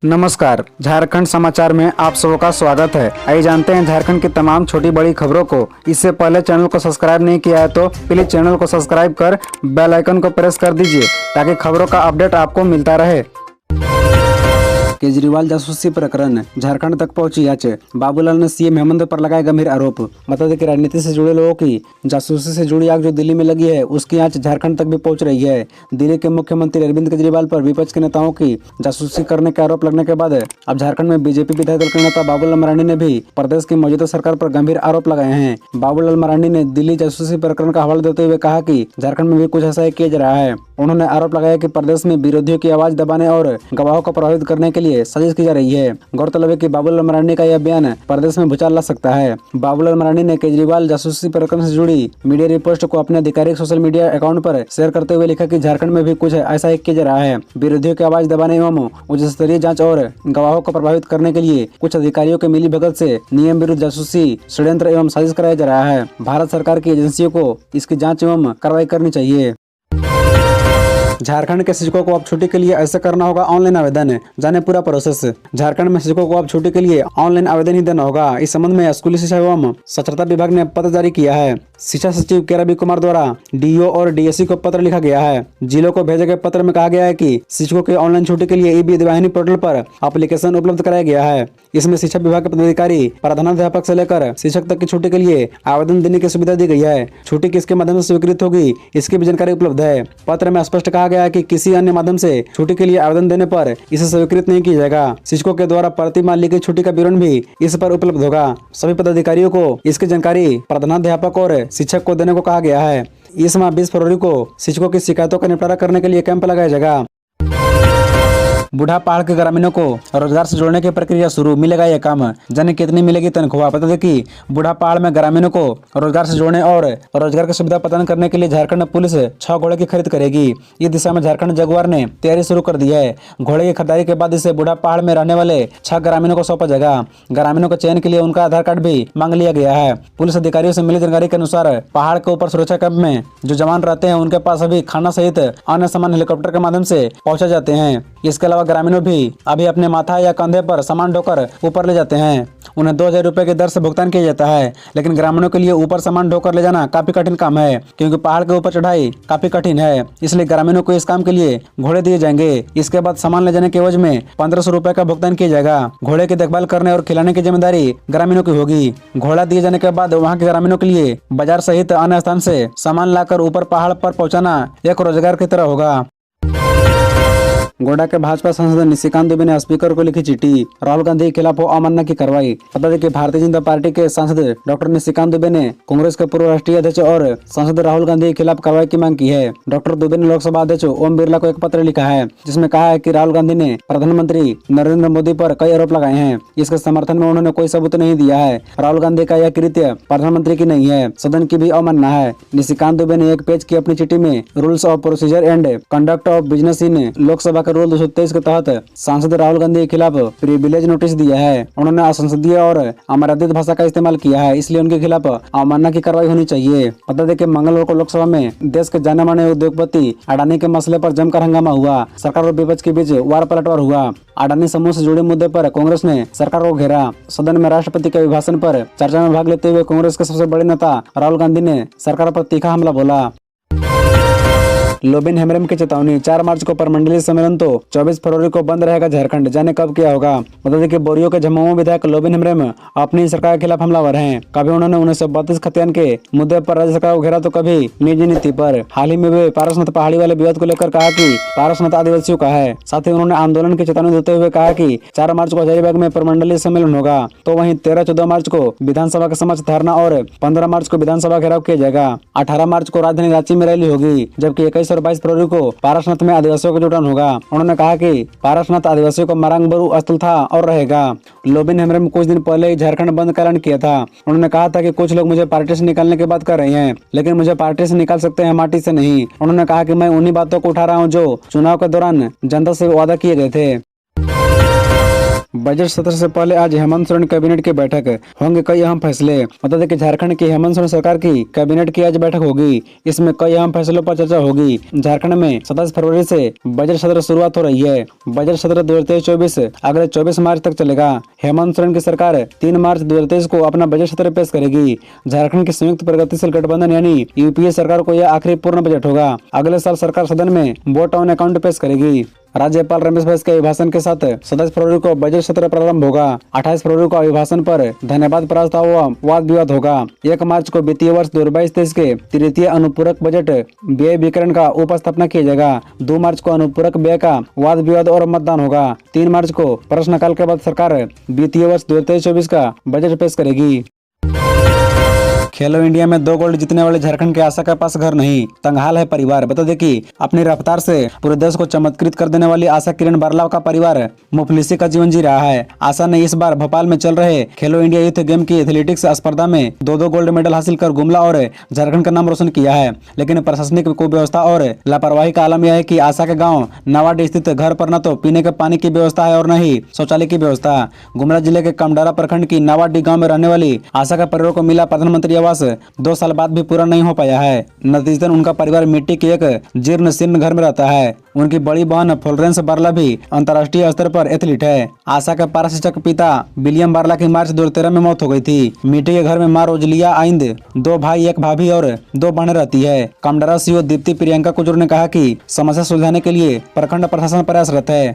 नमस्कार, झारखंड समाचार में आप सबका स्वागत है। आइए जानते हैं झारखंड की तमाम छोटी बड़ी खबरों को। इससे पहले चैनल को सब्सक्राइब नहीं किया है तो प्लीज चैनल को सब्सक्राइब कर बेल आइकन को प्रेस कर दीजिए ताकि खबरों का अपडेट आपको मिलता रहे। केजरीवाल जासूसी प्रकरण, झारखंड तक पहुंची जांच। बाबूलाल ने सीएम हेमंत पर लगाए गंभीर आरोप। बता दें कि राजनीति से जुड़े लोगों की जासूसी से जुड़ी आग जो दिल्ली में लगी है उसकी आंच झारखंड तक भी पहुंच रही है। दिल्ली के मुख्यमंत्री अरविंद केजरीवाल पर विपक्ष के नेताओं की जासूसी करने के आरोप लगने के बाद अब झारखंड में बीजेपी विधायक दल के नेता बाबूलाल मरांडी ने भी प्रदेश की मौजूदा सरकार पर गंभीर आरोप लगाए हैं। बाबूलाल मरांडी ने दिल्ली जासूसी प्रकरण का हवाला देते हुए कहा कि झारखंड में भी कुछ ऐसा ही किया जा रहा है। उन्होंने आरोप लगाया कि प्रदेश में विरोधियों की आवाज दबाने और गवाहों को प्रभावित करने के लिए साजिश की जा रही है। गौरतलब है कि बाबूलाल मरांडी का यह बयान प्रदेश में भूचाल ला सकता है। बाबूलाल मरांडी ने केजरीवाल जासूसी प्रकरण से जुड़ी मीडिया रिपोर्ट को अपने आधिकारिक सोशल मीडिया अकाउंट पर शेयर करते हुए लिखा कि झारखंड में भी कुछ ऐसा ही किया जा रहा है। विरोधियों की आवाज दबाने एवं उच्च स्तरीय जांच और गवाहों को प्रभावित करने के लिए कुछ अधिकारियों के मिलीभगत से नियम विरुद्ध जासूसी षड्यंत्र एवं साजिश कराया जा रहा है। भारत सरकार की एजेंसियों को इसकी जाँच एवं कार्रवाई करनी चाहिए। झारखंड के शिक्षकों को अब छुट्टी के लिए ऐसे करना होगा ऑनलाइन आवेदन, जाने पूरा प्रोसेस। झारखंड में शिक्षकों को अब छुट्टी के लिए ऑनलाइन आवेदन ही देना होगा। इस संबंध में स्कूली शिक्षा एवं साक्षरता विभाग ने पत्र जारी किया है। शिक्षा सचिव के रवि कुमार द्वारा डीईओ और डीएससी को पत्र लिखा गया है। जिलों को भेजे गए पत्र में कहा गया है कि शिक्षकों की ऑनलाइन छुट्टी के लिए ई-विद्यावाहिनी पोर्टल पर एप्लीकेशन उपलब्ध कराया गया है। इसमें शिक्षा विभाग के पदाधिकारी प्रधानाध्यापक से लेकर शिक्षक तक की छुट्टी के लिए आवेदन देने की सुविधा दी गई है। छुट्टी किसके माध्यम से स्वीकृत होगी इसकी भी जानकारी उपलब्ध है। पत्र में स्पष्ट कहा गया है कि किसी अन्य माध्यम से छुट्टी के लिए आवेदन देने पर इसे स्वीकृत नहीं किया जाएगा। शिक्षकों के द्वारा प्रति माह ली गई छुट्टी का विवरण भी इस पर उपलब्ध होगा। सभी पदाधिकारियों को इसकी जानकारी प्रधानाध्यापक और शिक्षक को देने को कहा गया है। इस माह 20 फरवरी को शिक्षकों की शिकायतों का निपटारा करने के लिए कैंप लगाया जाएगा। बूढ़ा पहाड़ के ग्रामीणों को रोजगार से जोड़ने की प्रक्रिया शुरू, मिलेगा यह काम, जाने कितनी मिलेगी तनख्वाह। बता दें कि बूढ़ा पहाड़ में ग्रामीणों को रोजगार से जोड़ने और रोजगार की सुविधा प्रदान करने के लिए झारखंड पुलिस 6 घोड़े की खरीद करेगी। इस दिशा में झारखंड जगुआर ने तैयारी शुरू कर दी है। घोड़े की खरीदारी के बाद इसे बूढ़ा पहाड़ में रहने वाले 6 ग्रामीणों को सौंपा जाएगा। ग्रामीणों के चयन के लिए उनका आधार कार्ड भी मांग लिया गया है। पुलिस अधिकारियों से मिली जानकारी के अनुसार पहाड़ के ऊपर सुरक्षा कैंप में जो जवान रहते हैं उनके पास अभी खाना सहित अन्य सामान हेलीकॉप्टर के माध्यम से पहुंचा जाते हैं। इसके अलावा ग्रामीणों भी अभी अपने माथा या कंधे पर सामान ढोकर ऊपर ले जाते हैं। उन्हें 2000 रुपए की दर से भुगतान किया जाता है। लेकिन ग्रामीणों के लिए ऊपर सामान ढोकर ले जाना काफी कठिन काम है क्योंकि पहाड़ के ऊपर चढ़ाई काफी कठिन है। इसलिए ग्रामीणों को इस काम के लिए घोड़े दिए जाएंगे। इसके बाद सामान ले जाने के एवज में 1500 रुपए का भुगतान किया जाएगा। घोड़े की देखभाल करने और खिलाने की जिम्मेदारी ग्रामीणों की होगी। घोड़ा दिए जाने के बाद वहाँ के ग्रामीणों के लिए बाजार सहित अन्य स्थान से सामान लाकर ऊपर पहाड़ पर पहुँचाना एक रोजगार की तरह होगा। गोड्डा के भाजपा सांसद निशिकांत दुबे ने स्पीकर को लिखी चिट्ठी, राहुल गांधी के खिलाफ अवमानना की कार्रवाई। बता दें कि भारतीय जनता पार्टी के सांसद डॉक्टर निशिकांत दुबे ने कांग्रेस के पूर्व राष्ट्रीय अध्यक्ष और सांसद राहुल गांधी के खिलाफ कार्रवाई की मांग की है। डॉक्टर दुबे ने लोकसभा अध्यक्ष ओम बिरला को एक पत्र लिखा है जिसमें कहा है कि राहुल गांधी ने प्रधानमंत्री नरेंद्र मोदी पर कई आरोप लगाए हैं। इसके समर्थन में उन्होंने कोई सबूत नहीं दिया है। राहुल गांधी का यह कृत्य प्रधानमंत्री की नहीं है, सदन की भी अवमानना है। निशिकांत दुबे ने एक पेज की अपनी चिट्ठी में rules of procedure and conduct of business in Lok Sabha के रूल 223 के तहत सांसद राहुल गांधी के खिलाफ प्रिविलेज नोटिस दिया है। उन्होंने असंसदीय और अमर्यादित भाषा का इस्तेमाल किया है, इसलिए उनके खिलाफ अवमानना की कार्रवाई होनी चाहिए। बता दें कि मंगलवार को लोकसभा में देश के जाने माने उद्योगपति अडानी के मसले पर जमकर हंगामा हुआ। सरकार और विपक्ष के बीच वार पलटवार हुआ। अडानी समूह से जुड़े मुद्दे पर कांग्रेस ने सरकार को घेरा। सदन में राष्ट्रपति के अभिभाषण पर चर्चा में भाग लेते हुए कांग्रेस के सबसे बड़े नेता राहुल गांधी ने सरकार पर तीखा हमला बोला। लोबिन हेम्ब्रम की चेतावनी, 4 मार्च को प्रमंडलीय सम्मेलन तो 24 फरवरी को बंद रहेगा झारखंड, जाने कब क्या होगा। बता दें कि बोरियो के झामुमो विधायक लोबिन हेम्ब्रम अपनी सरकार के खिलाफ हमलावर हैं। कभी उन्होंने 1932 खतियान के मुद्दे पर राज्य सरकार को घेरा तो कभी निजी नीति पर। हाल ही में वे पारसनाथ पहाड़ी वाले विवाद को लेकर कहा कि पारसनाथ आदिवासियों का है। साथ ही उन्होंने आंदोलन की चेतावनी देते हुए कहा कि 4 मार्च को हजारीबाग में प्रमंडलीय सम्मेलन होगा, तो वहीं 13-14 मार्च को विधानसभा के समक्ष धरना और 15 मार्च को विधानसभा घेराव किया जाएगा। 18 मार्च को राजधानी रांची में रैली होगी, जबकि 21 और 22 फरवरी को पारसनाथ में आदिवासियों का जुटान होगा। उन्होंने कहा कि पारसनाथ आदिवासियों का मारांगबरू स्थल था और रहेगा। लोबिन हेम्ब्रम कुछ दिन पहले ही झारखंड बंद का ऐलान किया था। उन्होंने कहा था कि कुछ लोग मुझे पार्टी से निकालने की बात कर रहे हैं, लेकिन मुझे पार्टी से निकाल सकते हैं, माटी से नहीं। उन्होंने कहा कि मैं उन्हीं बातों को उठा रहा हूं जो चुनाव के दौरान जनता से वादा किए गए थे। बजट सत्र से पहले आज हेमंत सोरेन कैबिनेट की बैठक, होंगे कई अहम फैसले। बता दें कि झारखंड की हेमंत सोरेन सरकार की कैबिनेट की आज बैठक होगी। इसमें कई अहम फैसलों पर चर्चा होगी। झारखंड में 27 फरवरी से बजट सत्र शुरुआत हो रही है। बजट सत्र 2023-24 अगले 24 मार्च तक चलेगा। हेमंत सोरेन की सरकार 3 मार्च 2023 को अपना बजट सत्र पेश करेगी। झारखंड की संयुक्त प्रगतिशील गठबंधन यानी यूपीए सरकार को यह आखिरी पूर्ण बजट होगा। अगले साल सरकार सदन में वोट ऑन अकाउंट पेश करेगी। राज्यपाल रमेश बैस के अभिभाषण के साथ 27 फरवरी को बजट सत्र प्रारंभ होगा। 28 फरवरी को अभिभाषण पर धन्यवाद प्रस्ताव व वाद विवाद होगा। 1 मार्च को वित्तीय वर्ष 2022-23 के तृतीय अनुपूरक बजट व्यय विवरण का उपस्थापना किया जाएगा। 2 मार्च को अनुपूरक व्यय का वाद विवाद और मतदान होगा। 3 मार्च को प्रश्नकाल के बाद सरकार वित्तीय वर्ष 2023-24 का बजट पेश करेगी। खेलो इंडिया में 2 गोल्ड जीतने वाले झारखंड के आशा के पास घर नहीं, तंगहाल है परिवार। बता दें कि अपनी रफ्तार से पूरे देश को चमत्कृत कर देने वाली आशा किरण बारलाव का परिवार मुफलिसी का जीवन जी रहा है। आशा ने इस बार भोपाल में चल रहे खेलो इंडिया यूथ गेम की एथलेटिक्स स्पर्धा में 2 गोल्ड मेडल हासिल कर गुमला और झारखंड का नाम रोशन किया है। लेकिन प्रशासनिक कुव्यवस्था और लापरवाही का आलम यह है कि आशा के गाँव नावाडी स्थित घर पर न तो पीने के पानी की व्यवस्था है और न ही शौचालय की व्यवस्था। गुमला जिले के कमडारा प्रखंड की नावाडी गाँव में रहने वाली आशा का परिवार को मिला प्रधानमंत्री आवास 2 साल बाद भी पूरा नहीं हो पाया है। नतीजतन उनका परिवार मिट्टी के एक जीर्ण शीर्ण घर में रहता है। उनकी बड़ी बहन फ्लोरेंस बारला भी अंतर्राष्ट्रीय स्तर पर एथलीट है। आशा के पारा शिक्षक पिता विलियम बारला की मार्च 2013 में मौत हो गई थी। मिट्टी के घर में माँ रोजलिया आइंद, 2 भाई, 1 भाभी और 2 बहनें रहती है। कमडरा सीओ दीप्ति प्रियंका कुजूर ने कहा कि समस्या सुलझाने के लिए प्रखंड प्रशासन प्रयासरत है।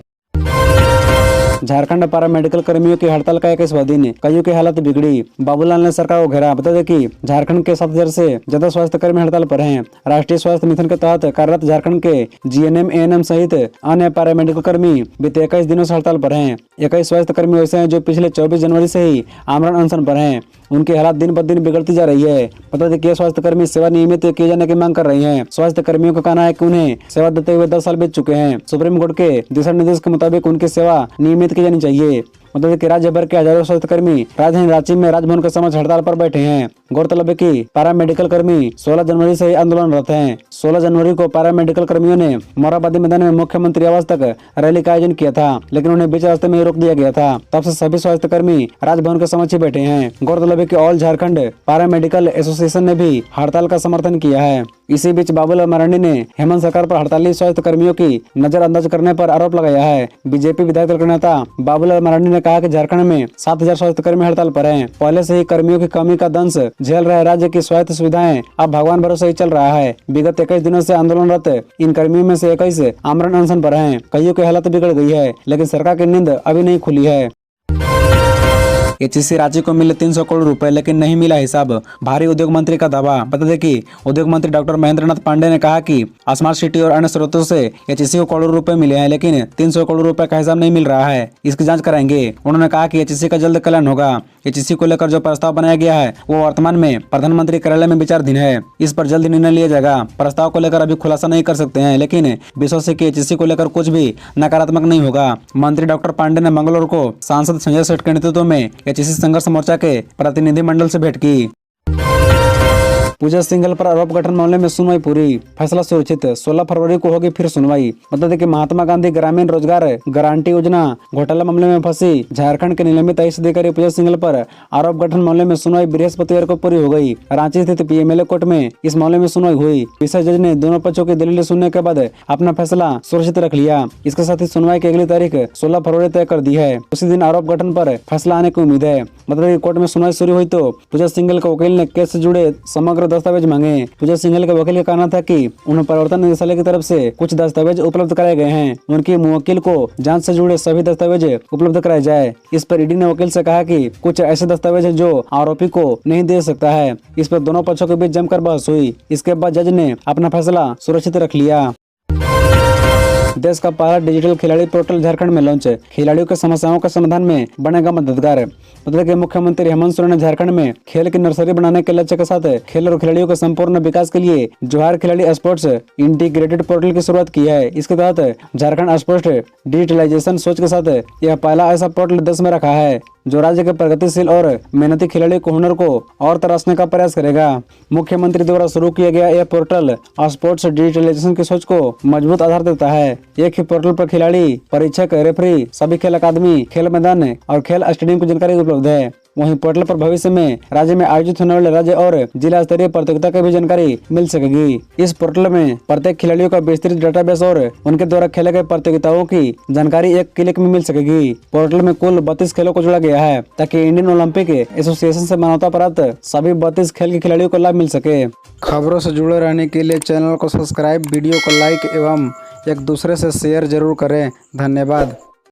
झारखंड पारा मेडिकल कर्मियों की हड़ताल का 21वां दिन, कईयों की हालत बिगड़ी, बाबूलाल ने सरकार को घेरा। बता दें कि झारखंड के 7,000 से ज्यादा स्वास्थ्य कर्मी हड़ताल पर हैं। राष्ट्रीय स्वास्थ्य मिशन के तहत कार्यरत झारखंड के जीएनएम, एएनएम सहित अन्य पारा मेडिकल कर्मी बीते 21 दिनों से हड़ताल पर हैं। 21 स्वास्थ्य कर्मी ऐसे हैं जो पिछले 24 जनवरी से ही आमरण अनशन पर हैं। उनकी हालत दिन ब दिन बिगड़ती जा रही है। बता दें कि स्वास्थ्य कर्मी सेवा नियमित किए जाने की मांग कर रही हैं। स्वास्थ्य कर्मियों का कहना है कि उन्हें सेवा देते हुए 10 साल बीत चुके हैं। सुप्रीम कोर्ट के दिशा निर्देश के मुताबिक उनकी सेवा नियमित की जानी चाहिए। मतलब कि राज्य भर के हजारों स्वास्थ्य कर्मी राजधानी रांची में राजभवन के समक्ष हड़ताल पर बैठे हैं। गौरतलब है कि पारा मेडिकल कर्मी 16 जनवरी से ही आंदोलनरत हैं। 16 जनवरी को पारा मेडिकल कर्मियों ने मोरहाबादी मैदान में मुख्यमंत्री आवास तक रैली का आयोजन किया था, लेकिन उन्हें बीच रास्ते में ही रोक दिया गया था। तब से सभी स्वास्थ्य कर्मी राजभवन के समक्ष ही बैठे हैं। गौरतलब है कि ऑल झारखंड पारा मेडिकल एसोसिएशन ने भी हड़ताल का समर्थन किया है। इसी बीच बाबूलाल मरांडी ने हेमंत सरकार पर हड़ताली स्वास्थ्य कर्मियों की नजरअंदाज करने पर आरोप लगाया है। बीजेपी विधायक दल के नेता बाबूलाल मरांडी ने कहा कि झारखंड में 7,000 स्वास्थ्य कर्मी हड़ताल पर हैं। पहले से ही कर्मियों की कमी का दंश झेल रहे राज्य की स्वास्थ्य सुविधाएं अब भगवान भरोसे ही चल रहा है। विगत 21 दिनों से आंदोलनरत इन कर्मियों में से 21 आमरण अनशन पर हैं। कईयों की हालत बिगड़ गई है, लेकिन सरकार की नींद अभी नहीं खुली है। एचईसी रांची को मिले 300 करोड़ रुपए, लेकिन नहीं मिला हिसाब, भारी उद्योग मंत्री का दावा। बता दें कि उद्योग मंत्री डॉक्टर महेंद्रनाथ पांडे ने कहा कि स्मार्ट सिटी और अन्य स्रोतों से एचईसी को करोड़ों रुपए मिले हैं, लेकिन 300 करोड़ रुपए का हिसाब नहीं मिल रहा है। इसकी जांच कराएंगे। उन्होंने कहा कि एचईसी का जल्द कल्याण होगा। एचईसी को लेकर जो प्रस्ताव बनाया गया है वो वर्तमान में प्रधानमंत्री कार्यालय में विचाराधीन है। इस पर जल्द निर्णय लिया जाएगा। प्रस्ताव को लेकर अभी खुलासा नहीं कर सकते हैं, लेकिन विश्वास है कि एचईसी को लेकर कुछ भी नकारात्मक नहीं होगा। मंत्री डॉक्टर पांडे ने मंगलवार को सांसद संजय सेठ के नेतृत्व में एचईसी संघर्ष मोर्चा के प्रतिनिधिमंडल से भेंट की। पूजा सिंघल पर आरोप गठन मामले में सुनवाई पूरी, फैसला सुरक्षित। 16 फरवरी को होगी फिर सुनवाई। बता दें कि महात्मा गांधी ग्रामीण रोजगार गारंटी योजना घोटाला मामले में फंसी झारखंड के निलंबित आईएएस अधिकारी पूजा सिंघल पर आरोप गठन मामले में सुनवाई बृहस्पतिवार को पूरी हो गई। रांची स्थित पीएमएलए कोर्ट में इस मामले में सुनवाई हुई। विशेष जज ने दोनों पक्षों की दलीलें सुनने के बाद अपना फैसला सुरक्षित रख लिया। इसके साथ ही सुनवाई की अगली तारीख 16 फरवरी तय कर दी है। उसी दिन आरोप गठन पर फैसला आने की उम्मीद है। मतलब कोर्ट में सुनवाई शुरू हुई तो पूजा सिंघल के वकील ने केस से जुड़े समग्र दस्तावेज मांगे। पूजा सिंघल के वकील का कहना था कि उन्हें प्रवर्तन निदेशालय की तरफ से कुछ दस्तावेज उपलब्ध कराए गए हैं। उनके मुवक्किल को जांच से जुड़े सभी दस्तावेज उपलब्ध कराए जाए। इस पर ईडी ने वकील से कहा कि कुछ ऐसे दस्तावेज हैं जो आरोपी को नहीं दे सकता है। इस पर दोनों पक्षों के बीच जमकर बहस हुई। इसके बाद जज ने अपना फैसला सुरक्षित रख लिया। देश का पहला डिजिटल खिलाड़ी पोर्टल झारखंड में लॉन्च, खिलाड़ियों की समस्याओं के समाधान में बनेगा मददगार। बता दें मुख्यमंत्री हेमंत सोरेन ने झारखंड में खेल की नर्सरी बनाने के लक्ष्य के साथ खेल और खिलाड़ियों के संपूर्ण विकास के लिए जोहार खिलाड़ी स्पोर्ट्स इंटीग्रेटेड पोर्टल की शुरुआत की है। इसके तहत झारखंड स्पोर्ट्स डिजिटलाइजेशन सोच के साथ यह पहला ऐसा पोर्टल देश में रखा है। जो राज्य के प्रगतिशील और मेहनती खिलाड़ियों के हुनर को और तराशने का प्रयास करेगा। मुख्यमंत्री द्वारा शुरू किया गया यह पोर्टल स्पोर्ट्स डिजिटलाइजेशन की सोच को मजबूत आधार देता है। एक ही पोर्टल पर खिलाड़ी, परीक्षक, रेफरी, सभी खेल अकादमी, खेल मैदान और खेल स्टेडियम की जानकारी उपलब्ध है। वहीं पोर्टल पर भविष्य में राज्य में आयोजित होने वाले राज्य और जिला स्तरीय प्रतियोगिता की भी जानकारी मिल सकेगी। इस पोर्टल में प्रत्येक खिलाड़ियों का विस्तृत डेटाबेस और उनके द्वारा खेले गए प्रतियोगिताओं की जानकारी एक क्लिक में मिल सकेगी। पोर्टल में कुल 32 खेलों को जोड़ा गया है ताकि इंडियन ओलंपिक एसोसिएशन से मान्यता प्राप्त सभी 32 खेल के खिलाड़ियों को लाभ मिल सके। खबरों से जुड़े रहने के लिए चैनल को सब्सक्राइब, वीडियो को लाइक एवं एक दूसरे से शेयर जरूर करें। धन्यवाद।